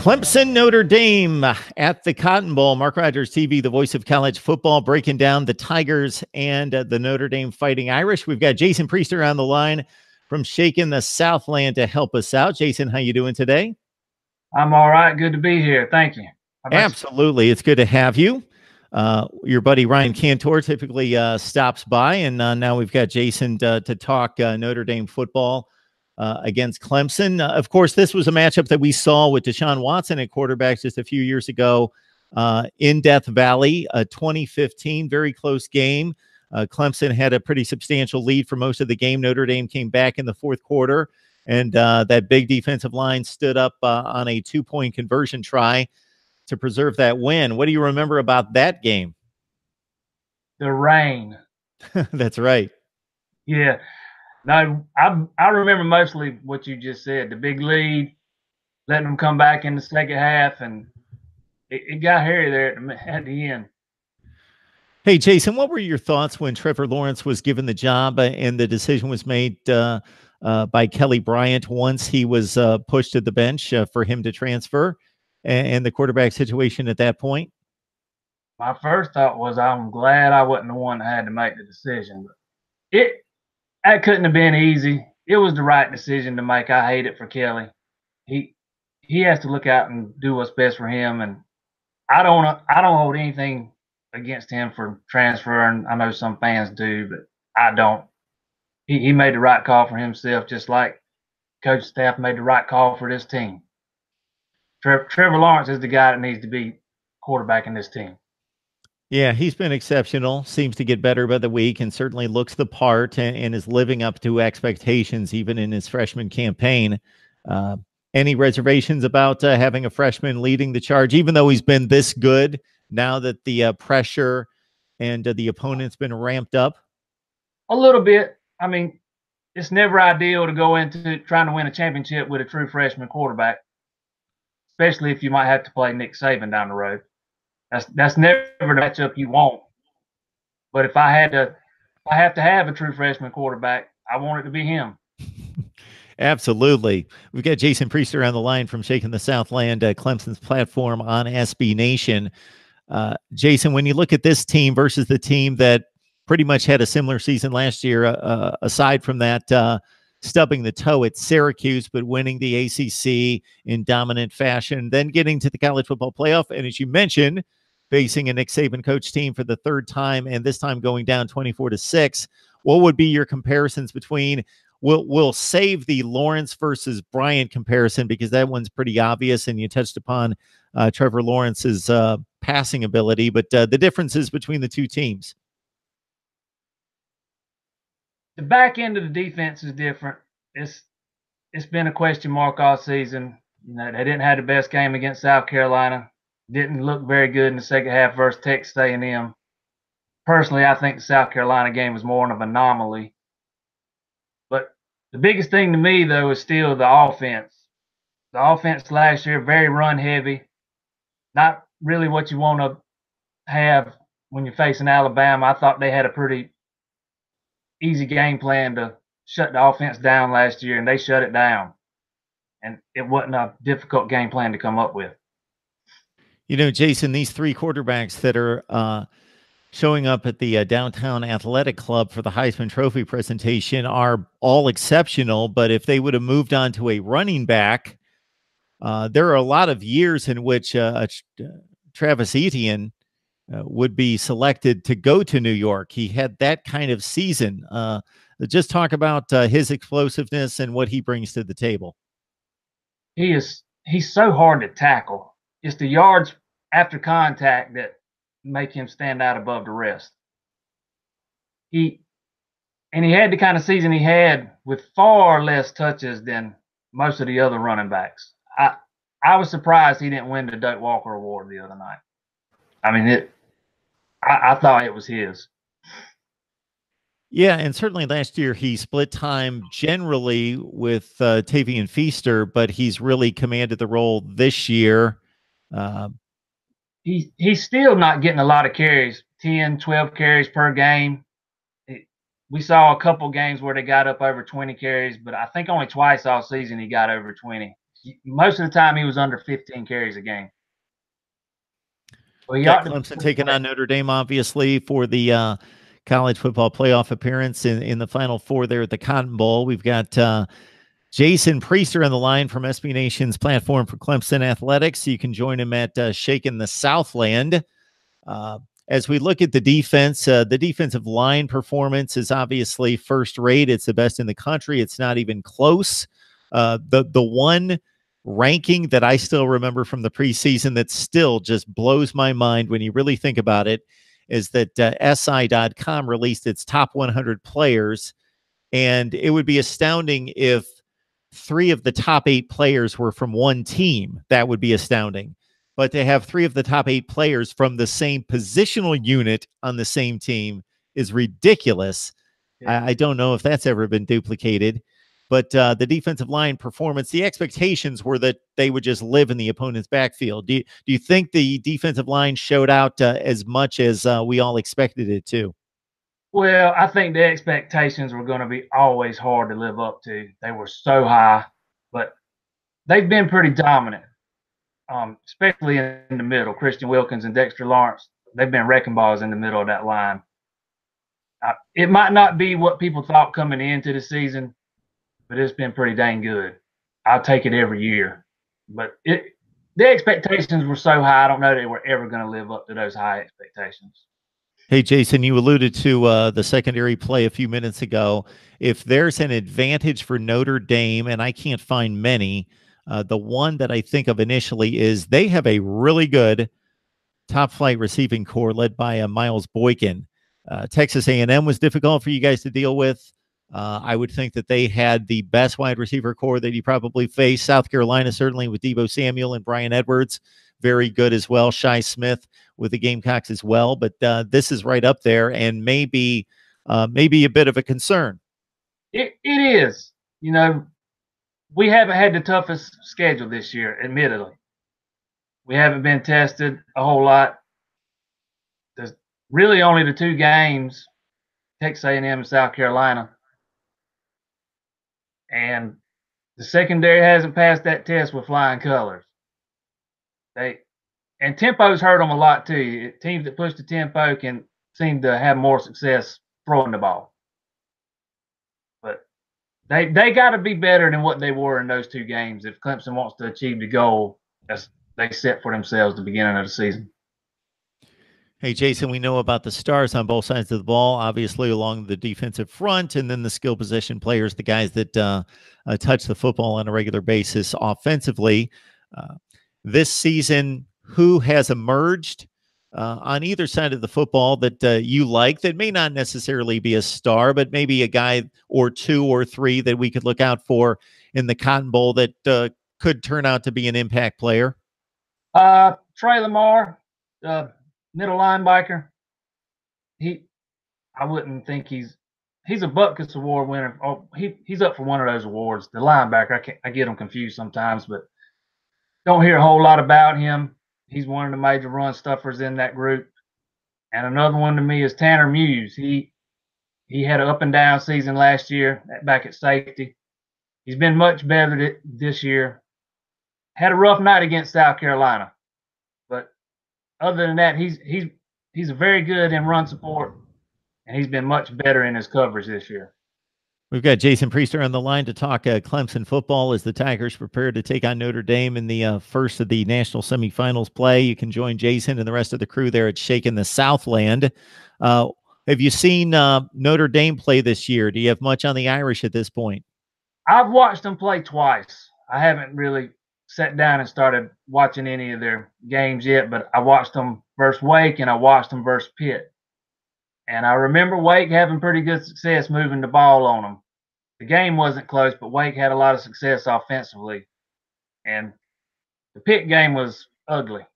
Clemson, Notre Dame at the Cotton Bowl. Mark Rogers TV, the voice of college football, breaking down the Tigers and the Notre Dame Fighting Irish. We've got Jason Priester on the line from Shaking the Southland to help us out. Jason, how you doing today? I'm all right. Good to be here. Thank you. Absolutely. It's good to have you. Your buddy Ryan Cantor typically stops by, and now we've got Jason to talk Notre Dame football against Clemson. Of course, this was a matchup that we saw with Deshaun Watson at quarterback just a few years ago in Death Valley, 2015, very close game. Clemson had a pretty substantial lead for most of the game. Notre Dame came back in the fourth quarter, and that big defensive line stood up on a 2-point conversion try to preserve that win. What do you remember about that game? The rain. That's right. Yeah. No, I remember mostly what you just said. The big lead, letting them come back in the second half, and it got hairy there at the end. Hey, Jason, what were your thoughts when Trevor Lawrence was given the job and the decision was made by Kelly Bryant once he was pushed to the bench for him to transfer, and the quarterback situation at that point? My first thought was I'm glad I wasn't the one that had to make the decision. But that couldn't have been easy. It was the right decision to make. I hate it for Kelly. He has to look out and do what's best for him, and I don't hold anything against him for transferring. I know some fans do, but I don't. He made the right call for himself, just like coach staff made the right call for this team. Trevor Lawrence is the guy that needs to be quarterbacking this team. Yeah, he's been exceptional, seems to get better by the week, and certainly looks the part and is living up to expectations even in his freshman campaign. Any reservations about having a freshman leading the charge, even though he's been this good now that the pressure and the opponent's been ramped up? A little bit. I mean, it's never ideal to go into trying to win a championship with a true freshman quarterback, especially if you might have to play Nick Saban down the road. That's never the matchup you want. But if I have to have a true freshman quarterback, I want it to be him. Absolutely. We've got Jason Priester on the line from Shaking the Southland, Clemson's platform on SB Nation. Jason, when you look at this team versus the team that pretty much had a similar season last year, aside from that stubbing the toe at Syracuse, but winning the ACC in dominant fashion, then getting to the college football playoff, and as you mentioned, facing a Nick Saban coach team for the third time, and this time going down 24-6. What would be your comparisons between? We'll save the Lawrence versus Bryant comparison because that one's pretty obvious, and you touched upon Trevor Lawrence's passing ability, but the differences between the two teams. The back end of the defense is different. It's been a question mark all season. You know, they didn't have the best game against South Carolina. Didn't look very good in the second half versus Texas A&M. Personally, I think the South Carolina game was more of an anomaly. But the biggest thing to me, though, is still the offense. The offense last year, very run heavy. Not really what you want to have when you're facing Alabama. I thought they had a pretty easy game plan to shut the offense down last year, and they shut it down. And it wasn't a difficult game plan to come up with. You know, Jason, these three quarterbacks that are showing up at the Downtown Athletic Club for the Heisman Trophy presentation are all exceptional, but if they would have moved on to a running back, there are a lot of years in which Travis Etienne would be selected to go to New York. He had that kind of season. Just talk about his explosiveness and what he brings to the table. He's so hard to tackle. It's the yards after contact that make him stand out above the rest. He had the kind of season he had with far less touches than most of the other running backs. I was surprised he didn't win the Doak Walker Award the other night. I mean, I thought it was his. Yeah, and certainly last year he split time generally with Tavian Feaster, but he's really commanded the role this year. He's still not getting a lot of carries, 10, 12 carries per game. We saw a couple games where they got up over 20 carries, but I think only twice all season he got over 20. Most of the time he was under 15 carries a game. Well, he Got ought to be Clemson taking on Notre Dame, obviously, for the college football playoff appearance in the Final Four there at the Cotton Bowl. We've got Jason Priester on the line from SB Nation's platform for Clemson Athletics. You can join him at Shaking the Southland. As we look at the defense, the defensive line performance is obviously first rate. It's the best in the country. It's not even close. The one ranking that I still remember from the preseason that still just blows my mind when you really think about it is that SI.com released its top 100 players, and it would be astounding if 3 of the top 8 players were from one team. That would be astounding. But to have 3 of the top 8 players from the same positional unit on the same team is ridiculous. Yeah. I don't know if that's ever been duplicated. But the defensive line performance, the expectations were that they would just live in the opponent's backfield. Do you think the defensive line showed out as much as we all expected it to? Well, I think the expectations were going to be always hard to live up to. They were so high, but they've been pretty dominant, especially in the middle. Christian Wilkins and Dexter Lawrence, they've been wrecking balls in the middle of that line. It might not be what people thought coming into the season, but it's been pretty dang good. I'll take it every year. But the expectations were so high, I don't know they were ever going to live up to those high expectations. Hey, Jason, you alluded to the secondary play a few minutes ago. If there's an advantage for Notre Dame, and I can't find many, the one that I think of initially is they have a really good top-flight receiving core led by Miles Boykin. Texas A&M was difficult for you guys to deal with. I would think that they had the best wide receiver core that you probably faced. South Carolina, certainly with Deebo Samuel and Brian Edwards, very good as well. Shi Smith with the Gamecocks as well. But this is right up there and maybe a bit of a concern. It is. You know, we haven't had the toughest schedule this year, admittedly. We haven't been tested a whole lot. There's really only the 2 games, Texas A&M and South Carolina. And the secondary hasn't passed that test with flying colors. And tempo's hurt them a lot too. Teams that push the tempo can seem to have more success throwing the ball. But they got to be better than what they were in those 2 games if Clemson wants to achieve the goal that they set for themselves at the beginning of the season. Hey, Jason, we know about the stars on both sides of the ball, obviously along the defensive front, and then the skill position players, the guys that touch the football on a regular basis offensively. This season, who has emerged on either side of the football that you like that may not necessarily be a star, but maybe a guy or 2 or 3 that we could look out for in the Cotton Bowl that could turn out to be an impact player? Trey Lamar, middle linebacker. I wouldn't think he's a Butkus Award winner. Oh, he's up for one of those awards. The linebacker, I get him confused sometimes, but don't hear a whole lot about him. He's one of the major run stuffers in that group. And another one to me is Tanner Muse. He had an up and down season last year back at safety. He's been much better this year. Had a rough night against South Carolina, but other than that, he's very good in run support, and he's been much better in his coverage this year. We've got Jason Priester on the line to talk Clemson football as the Tigers prepare to take on Notre Dame in the first of the national semifinals play. You can join Jason and the rest of the crew there at Shaking the Southland. Have you seen Notre Dame play this year? Do you have much on the Irish at this point? I've watched them play twice. I haven't really sat down and started watching any of their games yet, but I watched them versus Wake and I watched them versus Pitt. And I remember Wake having pretty good success moving the ball on them. The game wasn't close, but Wake had a lot of success offensively. And the Pitt game was ugly,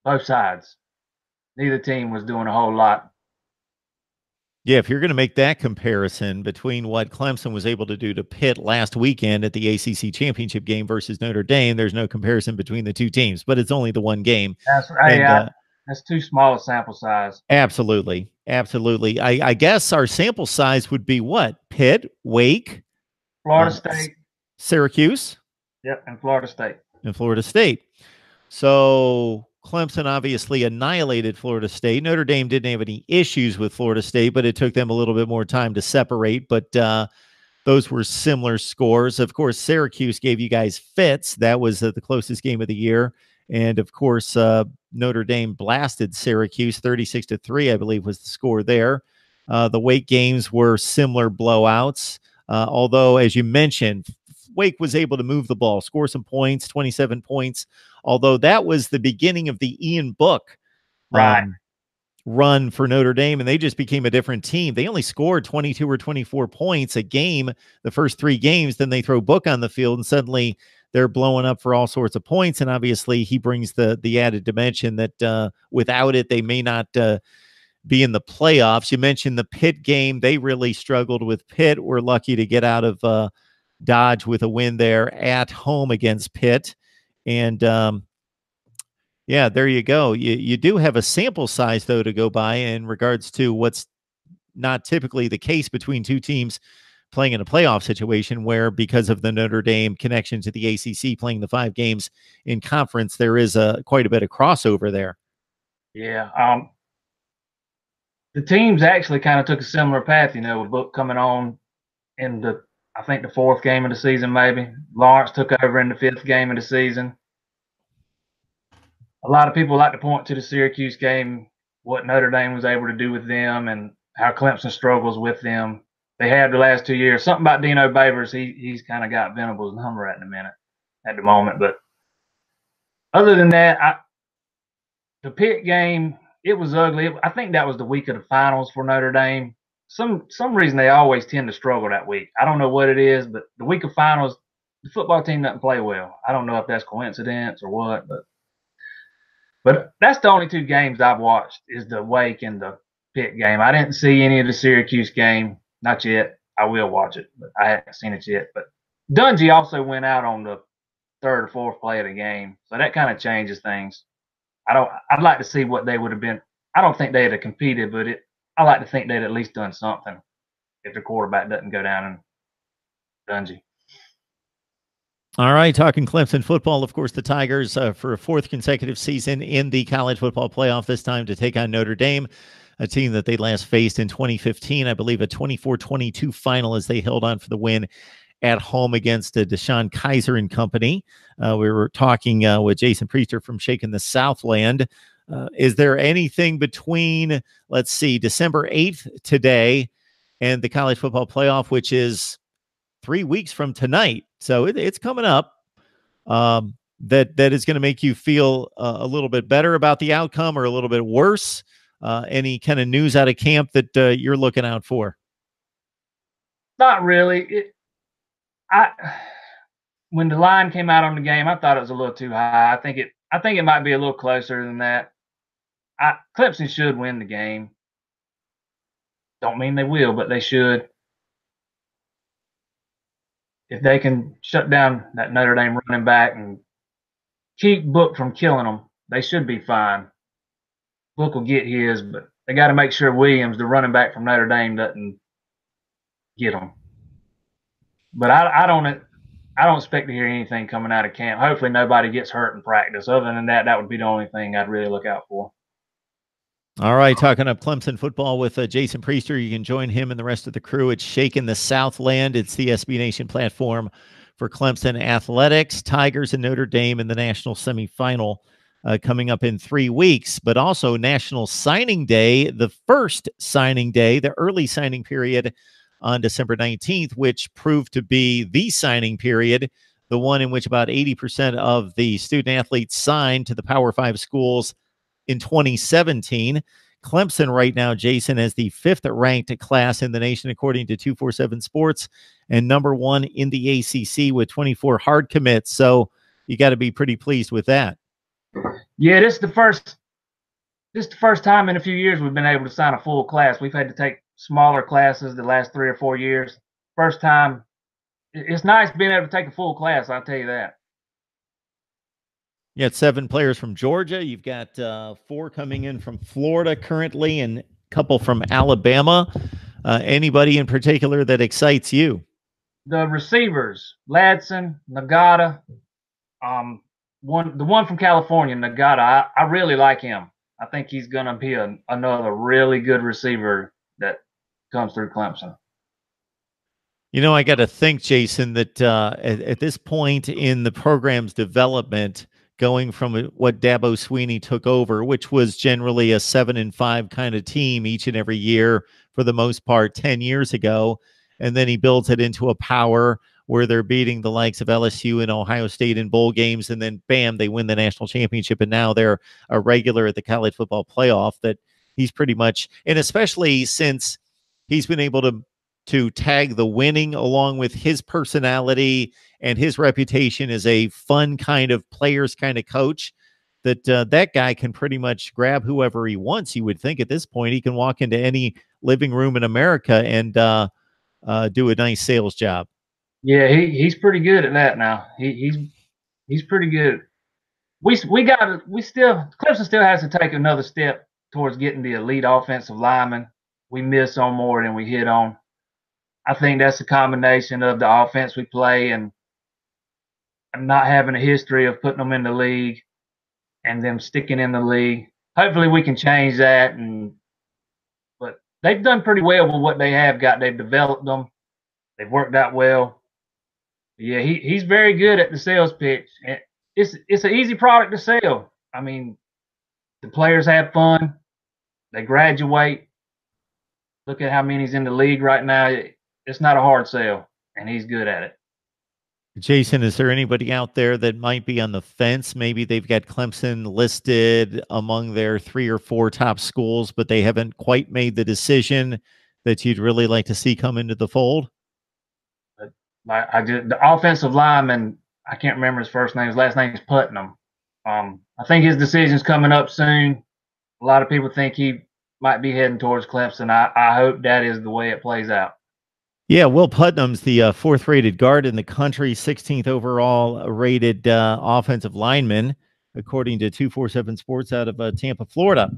both sides. Neither team was doing a whole lot. Yeah, if you're going to make that comparison between what Clemson was able to do to Pitt last weekend at the ACC championship game versus Notre Dame, there's no comparison between the 2 teams, but it's only the one game. That's right. And, that's too small a sample size. Absolutely. Absolutely. I guess our sample size would be what? Pitt, Wake, Florida State, Syracuse. Yep, and Florida State. And Florida State. So Clemson obviously annihilated Florida State. Notre Dame didn't have any issues with Florida State, but it took them a little bit more time to separate. But those were similar scores. Of course, Syracuse gave you guys fits. That was the closest game of the year. And of course, Notre Dame blasted Syracuse 36-3, I believe was the score there. The Wake games were similar blowouts. Although, as you mentioned, Wake was able to move the ball, score some points, 27 points. Although that was the beginning of the Ian Book Right. Run for Notre Dame, and they just became a different team. They only scored 22 or 24 points a game the first 3 games. Then they throw Book on the field, and suddenly they're blowing up for all sorts of points. And obviously, he brings the added dimension that without it, they may not be in the playoffs. You mentioned the Pitt game. They really struggled with Pitt. We're lucky to get out of Dodge with a win there at home against Pitt. And yeah, there you go. You do have a sample size, though, to go by in regards to what's not typically the case between two teams playing in a playoff situation, where because of the Notre Dame connection to the ACC playing the 5 games in conference, there is quite a bit of crossover there. Yeah. The teams actually kind of took a similar path, with Book coming on in I think the 4th game of the season, maybe. Lawrence took over in the 5th game of the season. A lot of people like to point to the Syracuse game, what Notre Dame was able to do with them and how Clemson struggles with them. They have the last 2 years. Something about Dino Babers, he's kind of got Venables' number at the moment. But other than that, the Pitt game, it was ugly. I think that was the week of the finals for Notre Dame. Some reason they always tend to struggle that week. I don't know what it is, but the week of finals, the football team doesn't play well. I don't know if that's coincidence or what, but that's the only 2 games I've watched is the Wake and the Pitt game. I didn't see any of the Syracuse game. Not yet. I will watch it, but I haven't seen it yet. But Dungy also went out on the 3rd or 4th play of the game, so that kind of changes things. I'd like to see what they would have been. I don't think they'd have competed, but I like to think they'd at least done something if the quarterback doesn't go down and Dungy. All right, talking Clemson football, of course, the Tigers for a 4th consecutive season in the college football playoff, this time to take on Notre Dame, a team that they last faced in 2015, I believe a 24-22 final as they held on for the win at home against Deshaun Kaiser and company. We were talking with Jason Priester from Shaking the Southland. Is there anything between, let's see, December 8th today and the college football playoff, which is 3 weeks from tonight, so it's coming up, that is going to make you feel a little bit better about the outcome or a little bit worse? Any kind of news out of camp that you're looking out for? Not really. When the line came out on the game, I thought it was a little too high. I think it might be a little closer than that. Clemson should win the game. Don't mean they will, but they should. If they can shut down that Notre Dame running back and keep Book from killing them, they should be fine. Book will get his, but they got to make sure Williams, the running back from Notre Dame, doesn't get them. But I don't expect to hear anything coming out of camp. Hopefully nobody gets hurt in practice. Other than that, that would be the only thing I'd really look out for. All right, talking up Clemson football with Jason Priester. You can join him and the rest of the crew at Shaking the Southland. It's the SB Nation platform for Clemson athletics. Tigers and Notre Dame in the national semifinal coming up in 3 weeks, but also National Signing Day, the first signing day, the early signing period on December 19th, which proved to be the signing period, the one in which about 80% of the student athletes signed to the Power 5 schools in 2017. Clemson right now, Jason, has the 5th ranked class in the nation, according to 247 Sports, and number 1 in the ACC with 24 hard commits. So you got to be pretty pleased with that. Yeah, this is the first time in a few years we've been able to sign a full class. We've had to take smaller classes the last 3 or 4 years. First time. It's nice being able to take a full class, I'll tell you that. You got 7 players from Georgia. You've got 4 coming in from Florida currently and a couple from Alabama. Anybody in particular that excites you? The receivers, Ladson, Ngata, the one from California, Ngata. I really like him. I think he's gonna be another really good receiver that comes through Clemson. You know, I got to think, Jason, that at this point in the program's development, going from what Dabo Sweeney took over, which was generally a 7-5 kind of team each and every year for the most part 10 years ago, and then he builds it into a power where they're beating the likes of LSU and Ohio State in bowl games, and then bam, they win the national championship, and now they're a regular at the college football playoff. That he's pretty much, and especially since he's been able to tag the winning along with his personality and his reputation as a fun kind of players kind of coach, that that guy can pretty much grab whoever he wants. You would think at this point he can walk into any living room in America and do a nice sales job. Yeah, he's pretty good at that now. He's pretty good. We still Clemson still has to take another step towards getting the elite offensive lineman. We miss on more than we hit on. I think that's a combination of the offense we play and not having a history of putting them in the league and them sticking in the league. Hopefully we can change that, but they've done pretty well with what they have got. They've developed them. They've worked out well. Yeah, he's very good at the sales pitch. It's an easy product to sell. I mean, the players have fun. They graduate. Look at how many's in the league right now. It's not a hard sell, and he's good at it. Jason, is there anybody out there that might be on the fence? Maybe they've got Clemson listed among their 3 or 4 top schools, but they haven't quite made the decision that you'd really like to see come into the fold? The offensive lineman, I can't remember his first name. His last name is Putnam. I think his decision's coming up soon. A lot of people think he might be heading towards Clemson. I hope that is the way it plays out. Yeah, Will Putnam's the fourth-rated guard in the country, 16th overall rated offensive lineman, according to 247 Sports out of Tampa, Florida.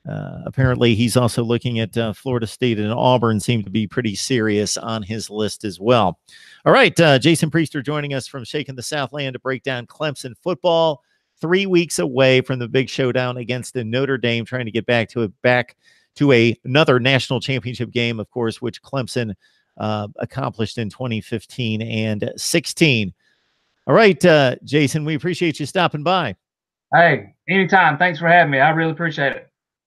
Apparently, he's also looking at Florida State, and Auburn seem to be pretty serious on his list as well. All right, Jason Priester joining us from Shaking the Southland to break down Clemson football. 3 weeks away from the big showdown against the Notre Dame, trying to get back to another national championship game, of course, which Clemson accomplished in 2015 and 16. All right, Jason, we appreciate you stopping by. Hey, anytime. Thanks for having me. I really appreciate it.